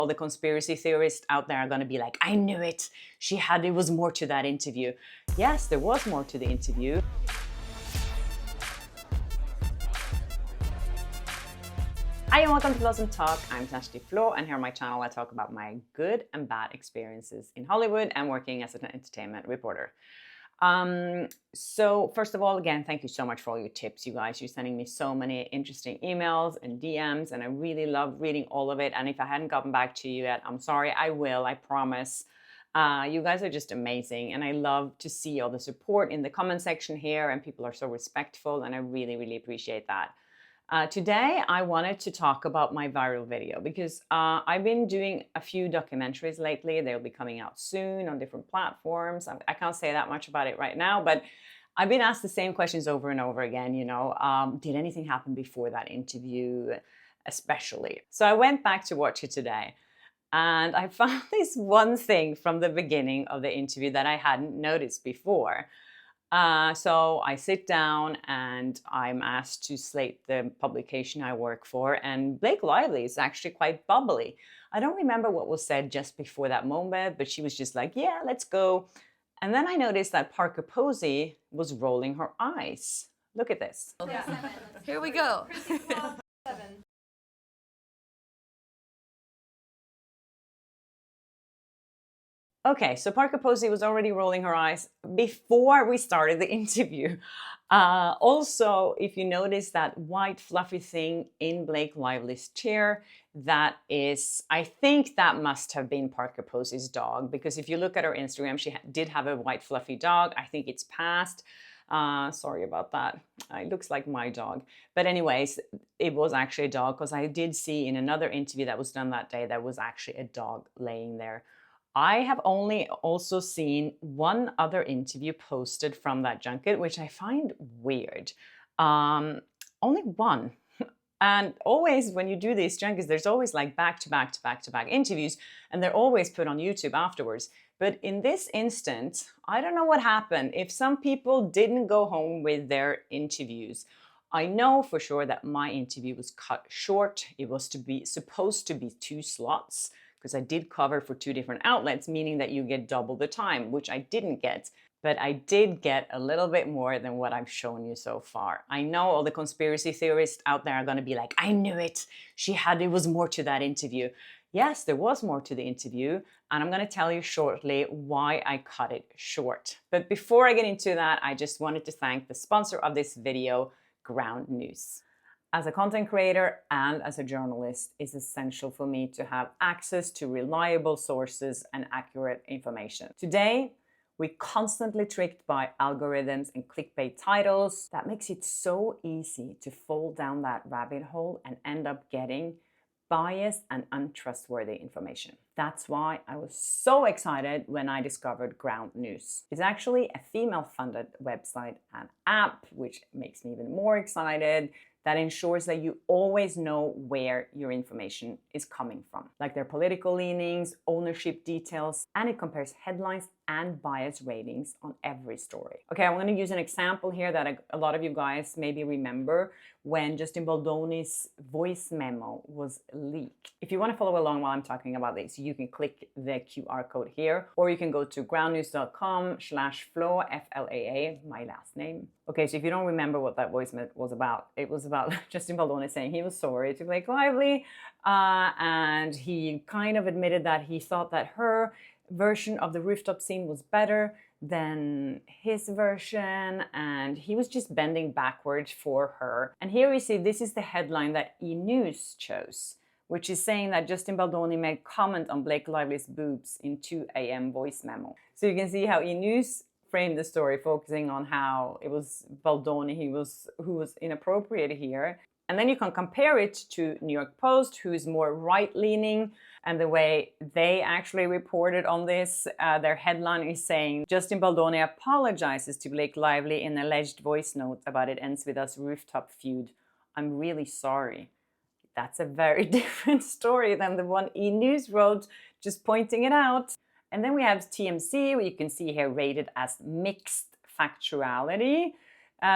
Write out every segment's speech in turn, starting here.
All the conspiracy theorists out there are going to be like, I knew it. It was more to that interview. Yes, there was more to the interview. Hi and welcome to Blossom Talk. I'm Kjersti Flaa, and here on my channel I talk about my good and bad experiences in Hollywood and working as an entertainment reporter. So first of all, again, thank you so much for all your tips, you guys. You're sending me so many interesting emails and DMs, and I really love reading all of it. And if I hadn't gotten back to you yet, I'm sorry. I will, I promise. You guys are just amazing, and I love to see all the support in the comment section here, and people are so respectful, and I really, really appreciate that. Today, I wanted to talk about my viral video because I've been doing a few documentaries lately. They'll be coming out soon on different platforms. I can't say that much about it right now, but I've been asked the same questions over and over again, you know, did anything happen before that interview, especially? So I went back to watch it today, and I found this one thing from the beginning of the interview that I hadn't noticed before. So I sit down and I'm asked to slate the publication I work for, and Blake Lively is actually quite bubbly. I don't remember what was said just before that moment, but she was just like, yeah, let's go. And then I noticed that Parker Posey was rolling her eyes. Look at this. Yeah. Here we go. Okay, so Parker Posey was already rolling her eyes before we started the interview. Also, if you notice that white fluffy thing in Blake Lively's chair, that is, I think that must have been Parker Posey's dog, because if you look at her Instagram, she did have a white fluffy dog. I think it's passed. Sorry about that. It looks like my dog. But anyways, it was actually a dog, because I did see in another interview that was done that day, there was actually a dog laying there. I have only also seen one other interview posted from that junket, which I find weird. Only one. And always when you do these junkets, there's always like back-to-back interviews, and they're always put on YouTube afterwards. But in this instance, I don't know what happened. If some people didn't go home with their interviews. I know for sure that my interview was cut short. It was supposed to be 2 slots, because I did cover for 2 different outlets, meaning that you get double the time, which I didn't get. But I did get a little bit more than what I've shown you so far. I know all the conspiracy theorists out there are going to be like, I knew it. It was more to that interview. Yes, there was more to the interview, and I'm going to tell you shortly why I cut it short. But before I get into that, I just wanted to thank the sponsor of this video, Ground News. As a content creator and as a journalist, it's essential for me to have access to reliable sources and accurate information. Today, we're constantly tricked by algorithms and clickbait titles. That makes it so easy to fall down that rabbit hole and end up getting biased and untrustworthy information. That's why I was so excited when I discovered Ground News. It's actually a female-funded website and app, which makes me even more excited, that ensures that you always know where your information is coming from, like their political leanings, ownership details, and it compares headlines and bias ratings on every story. Okay, I'm going to use an example here that a lot of you guys maybe remember when Justin Baldoni's voice memo was leaked. If you want to follow along while I'm talking about this, you can click the QR code here, or you can go to groundnews.com/Flaa, F-L-A-A, my last name. Okay, so if you don't remember what that voice memo was about, it was about Justin Baldoni saying he was sorry to Blake Lively, and he kind of admitted that he thought that her version of the rooftop scene was better than his version, and he was just bending backwards for her. And here we see this is the headline that E! News chose, which is saying that Justin Baldoni made comment on Blake Lively's boobs in 2 a.m. voice memo. So you can see how E! News framed the story, focusing on how it was Baldoni who was inappropriate here. And then you can compare it to New York Post, who is more right-leaning, and the way they actually reported on this, their headline is saying, Justin Baldoni apologizes to Blake Lively in alleged voice note about it ends with us rooftop feud. I'm really sorry. That's a very different story than the one E! News wrote, just pointing it out. And then we have TMZ, where you can see here rated as mixed factuality.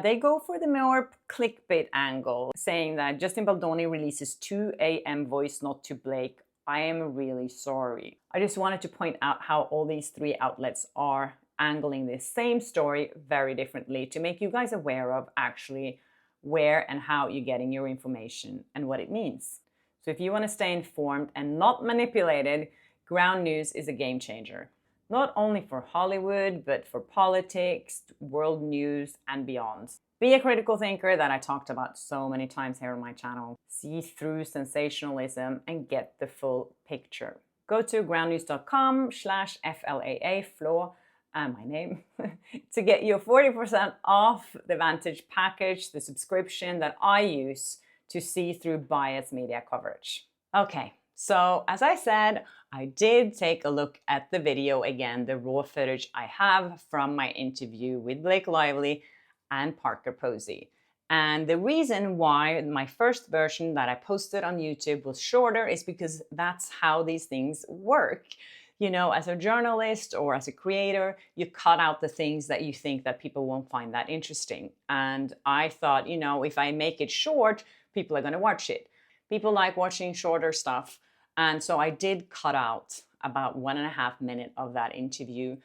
They go for the more clickbait angle, saying that Justin Baldoni releases 2 a.m. voice note to Blake I am really sorry. I just wanted to point out how all these three outlets are angling this same story very differently to make you guys aware of actually where and how you're getting your information and what it means. So if you want to stay informed and not manipulated, Ground News is a game changer. Not only for Hollywood, but for politics, world news, and beyond. Be a critical thinker that I talked about so many times here on my channel. See through sensationalism and get the full picture. Go to groundnews.com/FLAA, Flaa, and my name, to get your 40% off the Vantage package, the subscription that I use to see through biased media coverage. Okay, so as I said, I did take a look at the video again, the raw footage I have from my interview with Blake Lively and Parker Posey. And the reason why my first version that I posted on YouTube was shorter is because that's how these things work. You know, as a journalist or as a creator, you cut out the things that you think that people won't find that interesting. And I thought, you know, if I make it short, people are going to watch it. People like watching shorter stuff. And so I did cut out about 1.5 minutes of that interview.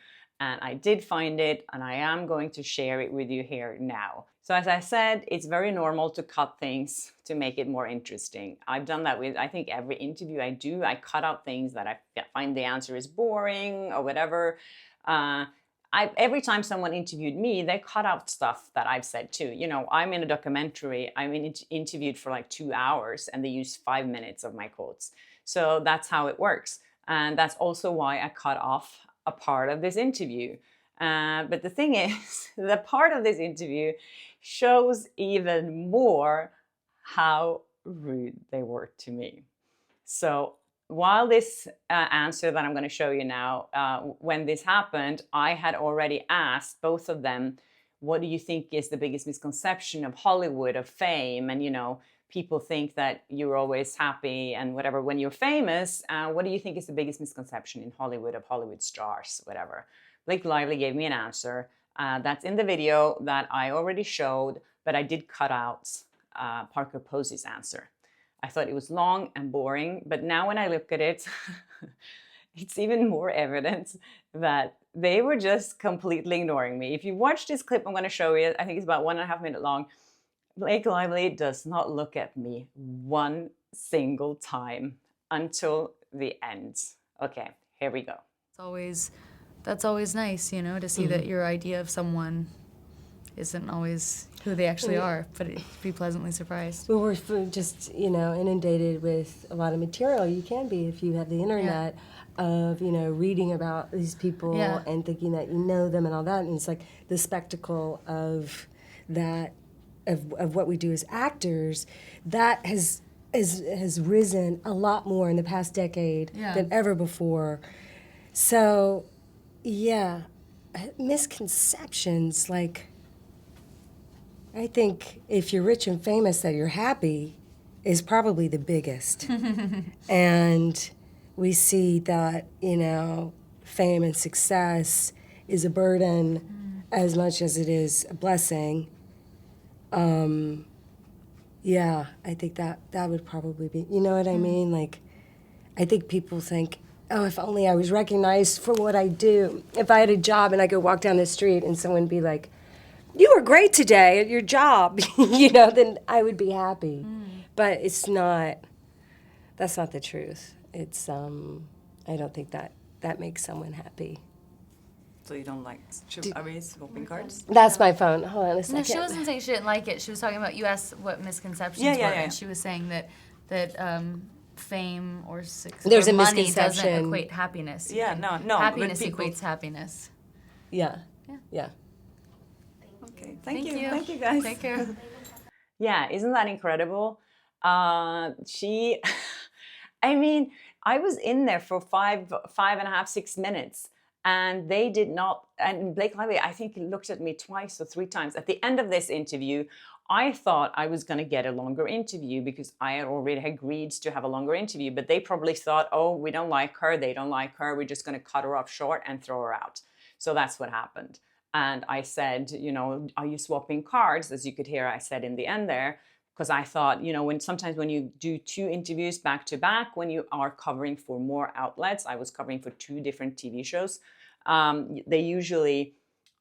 And I did find it, and I am going to share it with you here now. So as I said, it's very normal to cut things to make it more interesting. I've done that with, I think, every interview I do. I cut out things that I find the answer is boring or whatever. Every time someone interviewed me, they cut out stuff that I've said too. You know, I'm in a documentary, I'm interviewed for like 2 hours, and they use 5 minutes of my quotes. So that's how it works. And that's also why I cut off a part of this interview. But the thing is, the part of this interview shows even more how rude they were to me. So while this answer that I'm going to show you now, when this happened, I had already asked both of them, what do you think is the biggest misconception of Hollywood, of fame? And, you know, people think that you're always happy and whatever when you're famous. What do you think is the biggest misconception in Hollywood, of Hollywood stars, whatever? Blake Lively gave me an answer. That's in the video that I already showed, but I did cut out Parker Posey's answer. I thought it was long and boring, but now when I look at it, it's even more evident that they were just completely ignoring me. If you watch this clip I'm going to show you, I think it's about 1.5 minutes long, Blake Lively does not look at me one single time until the end. Okay, here we go. That's always nice, you know, to see that your idea of someone isn't always who they actually are, but be pleasantly surprised. Well, we're just, you know, inundated with a lot of material. You can be if you have the internet of, you know, reading about these people and thinking that you know them and all that. And it's like the spectacle of that, of what we do as actors, that has risen a lot more in the past decade than ever before. So, yeah, misconceptions, like, I think if you're rich and famous that you're happy is probably the biggest. And we see that, you know, fame and success is a burden as much as it is a blessing. Yeah, I think that would probably be, you know what I mean? Like, I think people think, oh, if only I was recognized for what I do. If I had a job and I could walk down the street and someone would be like, you were great today at your job, you know, then I would be happy. But it's not, that's not the truth. It's, I don't think that makes someone happy. So you don't like, are we swapping cards? That's my phone. Hold on a second. No, she wasn't saying she didn't like it. She was talking about, you asked what misconceptions were, and she was saying that fame or success There's or a money misconception. doesn't equate happiness. Yeah, no. Happiness equates happiness. Yeah. Okay, thank you. Thank you, guys. Take care. Yeah, isn't that incredible? I mean, I was in there for 5.5, 6 minutes, and they did not, and Blake Lively, I think, looked at me twice or 3 times. At the end of this interview, I thought I was going to get a longer interview because I had already agreed to have a longer interview, but they probably thought, oh, we don't like her, they don't like her, we're just going to cut her off short and throw her out. So that's what happened. And I said, you know, are you swapping cards? As you could hear, I said in the end there, because I thought, you know, when sometimes when you do 2 interviews back to back, when you are covering for more outlets, I was covering for 2 different TV shows, they usually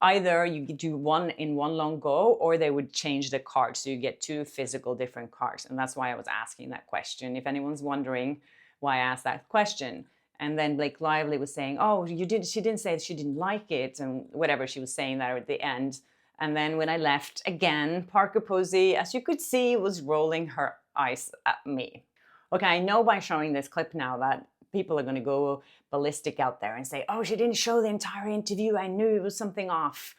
either you do one in one long go, or they would change the card, so you get 2 physical different cards. And that's why I was asking that question, if anyone's wondering why I asked that question. And then Blake Lively was saying, oh, she didn't say she didn't like it, and whatever she was saying there at the end. And then when I left, again, Parker Posey, as you could see, was rolling her eyes at me. Okay, I know by showing this clip now that people are going to go ballistic out there and say, oh, she didn't show the entire interview. I knew it was something off.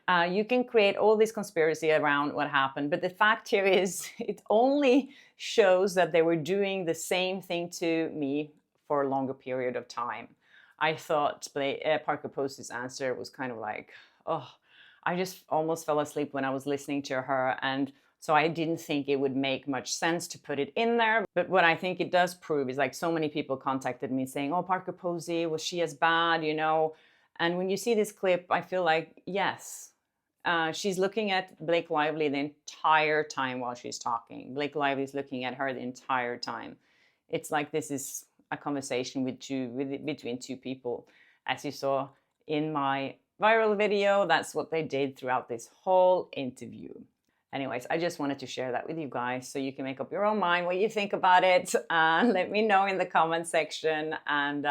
You can create all this conspiracy around what happened, but the fact here is it only shows that they were doing the same thing to me for a longer period of time. I thought Parker Posey's answer was kind of like, oh, I just almost fell asleep when I was listening to her, and so I didn't think it would make much sense to put it in there. But what I think it does prove is, like, so many people contacted me saying, oh, Parker Posey, was she as bad, you know? And when you see this clip, I feel like, yes, she's looking at Blake Lively the entire time while she's talking. Blake Lively's looking at her the entire time. It's like this is a conversation between 2 people. As you saw in my viral video, that's what they did throughout this whole interview. Anyways, I just wanted to share that with you guys so you can make up your own mind what you think about it, and let me know in the comment section. And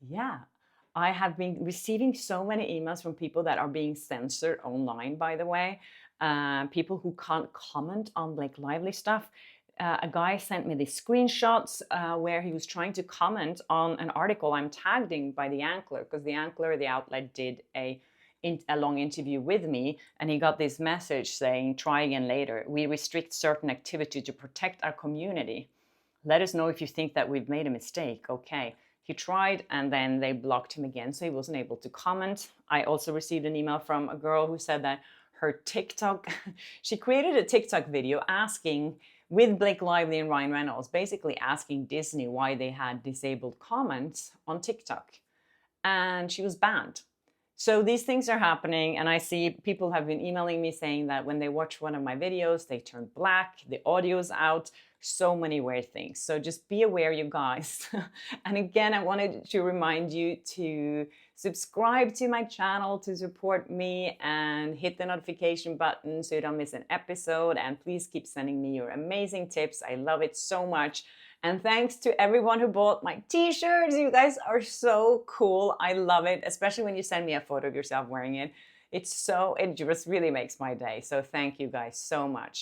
yeah, I have been receiving so many emails from people that are being censored online, by the way. People who can't comment on Blake Lively stuff. A guy sent me these screenshots where he was trying to comment on an article I'm tagged in by the Ankler, because the Ankler, the outlet, did a long interview with me, and he got this message saying, try again later. We restrict certain activity to protect our community. Let us know if you think that we've made a mistake. Okay. He tried, and then they blocked him again, so he wasn't able to comment. I also received an email from a girl who said that her TikTok, she created a TikTok video asking, with Blake Lively and Ryan Reynolds, basically asking Disney why they had disabled comments on TikTok. And she was banned. So these things are happening, and I see people have been emailing me saying that when they watch one of my videos, they turn black, the audio's out, so many weird things. So just be aware, you guys. And again, I wanted to remind you to subscribe to my channel to support me, and hit the notification button so you don't miss an episode. And please keep sending me your amazing tips. I love it so much. And thanks to everyone who bought my t-shirts. You guys are so cool. I love it, especially when you send me a photo of yourself wearing it. It just really makes my day. So thank you guys so much.